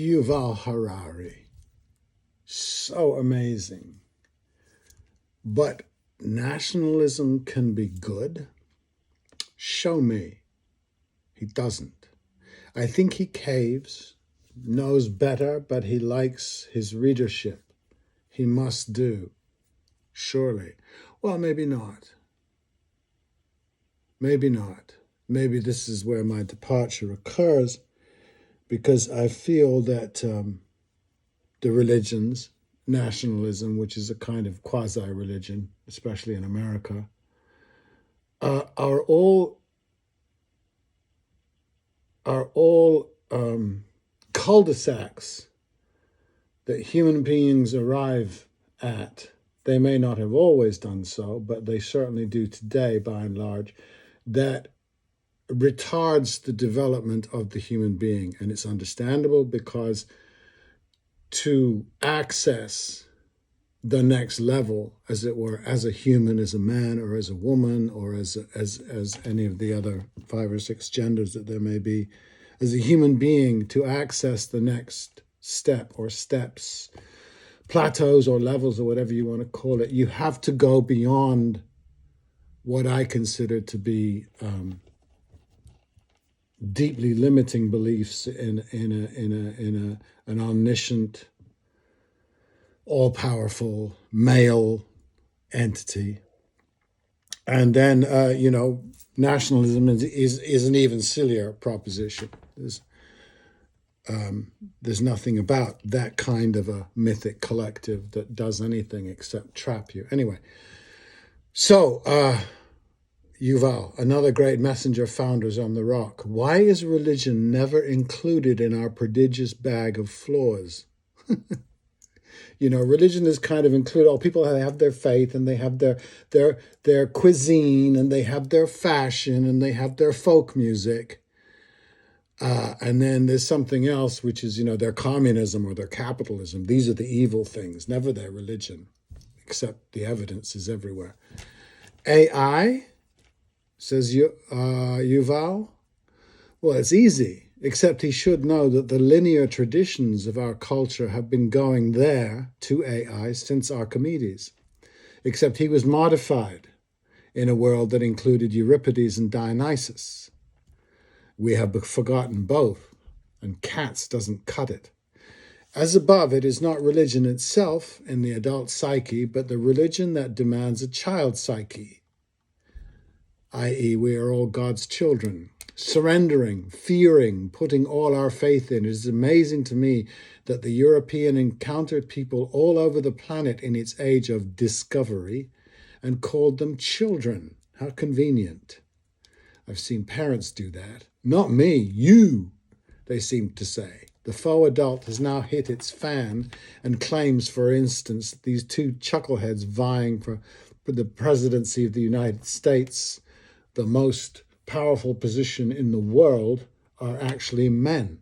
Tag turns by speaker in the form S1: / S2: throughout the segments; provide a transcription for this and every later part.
S1: Yuval Harari. So amazing. But nationalism can be good? Show me. He doesn't. I think he caves, knows better, but he likes his readership. He must do. Surely. Well, maybe not. Maybe not. Maybe this is where my departure occurs, because I feel that the religions, nationalism, which is a kind of quasi-religion, especially in America, are all cul-de-sacs that human beings arrive at. They may not have always done so, but they certainly do today, by and large, that retards the development of the human being. And it's understandable, because to access the next level, as it were, as a human, as a man or as a woman, or as any of the other 5 or 6 genders that there may be, as a human being, to access the next step or steps, plateaus or levels or whatever you want to call it, you have to go beyond what I consider to be deeply limiting beliefs in an omniscient, all-powerful male entity. And then nationalism is an even sillier proposition. There's nothing about that kind of a mythic collective that does anything except trap you. Anyway, so Yuval, another great messenger, founders on the rock. Why is religion never included in our prodigious bag of flaws? Religion is kind of included. People have their faith, and they have their cuisine, and they have their fashion, and they have their folk music. And then there's something else, which is, their communism or their capitalism. These are the evil things, never their religion, except the evidence is everywhere. AI, says Yuval. Well, it's easy, except he should know that the linear traditions of our culture have been going there to AI since Archimedes, except he was modified in a world that included Euripides and Dionysus. We have forgotten both, and cats doesn't cut it. As above, it is not religion itself in the adult psyche, but the religion that demands a child psyche, i.e., we are all God's children, surrendering, fearing, putting all our faith in. It is amazing to me that the European encountered people all over the planet in its age of discovery and called them children. How convenient. I've seen parents do that. Not me, you, they seem to say. The faux adult has now hit its fan and claims, for instance, these 2 chuckleheads vying for the presidency of the United States, the most powerful position in the world, are actually men.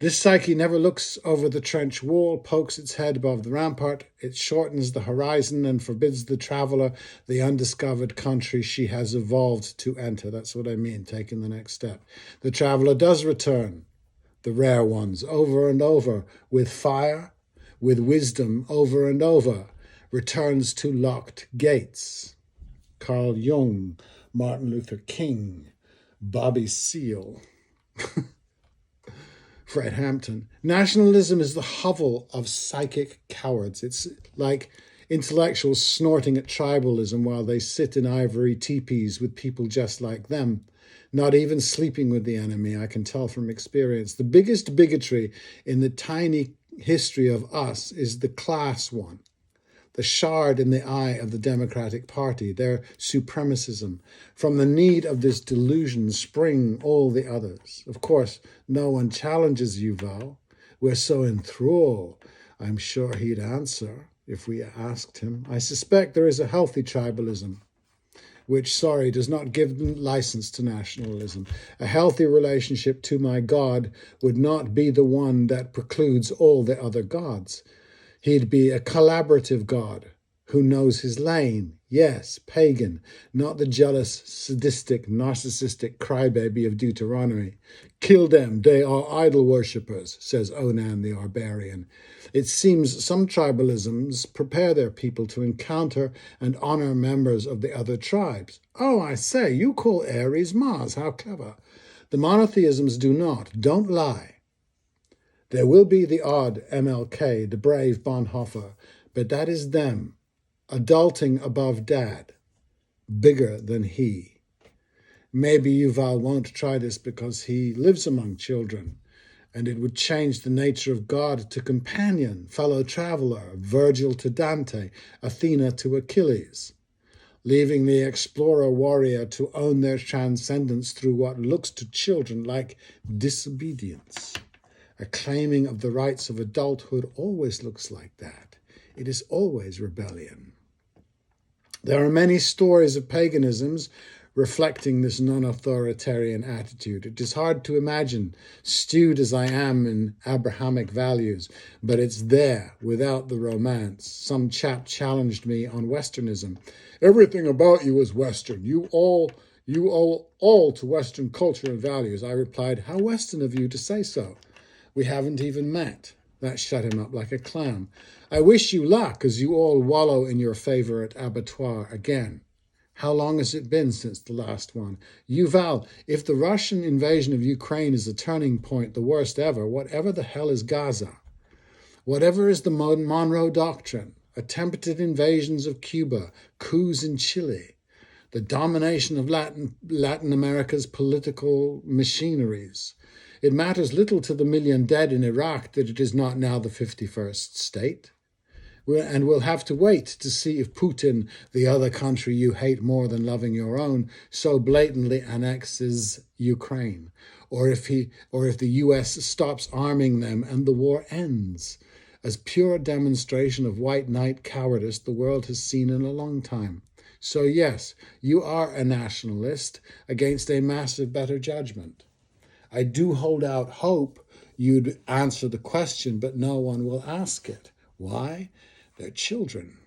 S1: This psyche never looks over the trench wall, pokes its head above the rampart. It shortens the horizon and forbids the traveler the undiscovered country she has evolved to enter. That's what I mean, taking the next step. The traveler does return, the rare ones, over and over, with fire, with wisdom, over and over, returns to locked gates. Carl Jung, Martin Luther King, Bobby Seale, Fred Hampton. Nationalism is the hovel of psychic cowards. It's like intellectuals snorting at tribalism while they sit in ivory teepees with people just like them, not even sleeping with the enemy. I can tell from experience. The biggest bigotry in the tiny history of us is the class one, the shard in the eye of the Democratic Party, their supremacism. From the need of this delusion spring all the others. Of course, no one challenges Yuval. We're so enthralled. I'm sure he'd answer if we asked him. I suspect there is a healthy tribalism, which, does not give license to nationalism. A healthy relationship to my God would not be the one that precludes all the other gods. He'd be a collaborative God who knows his lane, Yes, pagan, not the jealous, sadistic, narcissistic crybaby of Deuteronomy. Kill them, they are idol worshippers, says Onan the Barbarian. It seems some tribalisms prepare their people to encounter and honor members of the other tribes. Oh, I say, you call Ares Mars, how clever. The monotheisms do not. Don't lie. There will be the odd MLK, the brave Bonhoeffer, but that is them. Adulting above dad, bigger than he. Maybe Yuval won't try this because he lives among children, and it would change the nature of God to companion, fellow traveler, Virgil to Dante, Athena to Achilles, leaving the explorer warrior to own their transcendence through what looks to children like disobedience. A claiming of the rights of adulthood always looks like that. It is always rebellion. There are many stories of paganisms reflecting this non-authoritarian attitude. It is hard to imagine, stewed as I am in Abrahamic values, but it's there without the romance. Some chap challenged me on Westernism. Everything about you is Western. You owe all to Western culture and values. I replied, how Western of you to say so? We haven't even met. That shut him up like a clam. I wish you luck as you all wallow in your favorite abattoir again. How long has it been since the last one? Yuval, if the Russian invasion of Ukraine is a turning point, the worst ever, whatever the hell is Gaza? Whatever is the Monroe Doctrine? Attempted invasions of Cuba, coups in Chile, the domination of Latin America's political machineries. It matters little to the million dead in Iraq that it is not now the 51st state. And we'll have to wait to see if Putin, the other country you hate more than loving your own, so blatantly annexes Ukraine, or if the US stops arming them and the war ends, as pure demonstration of white knight cowardice the world has seen in a long time. So yes, you are a nationalist against a massive better judgment. I do hold out hope you'd answer the question, but no one will ask it. Why? They're children.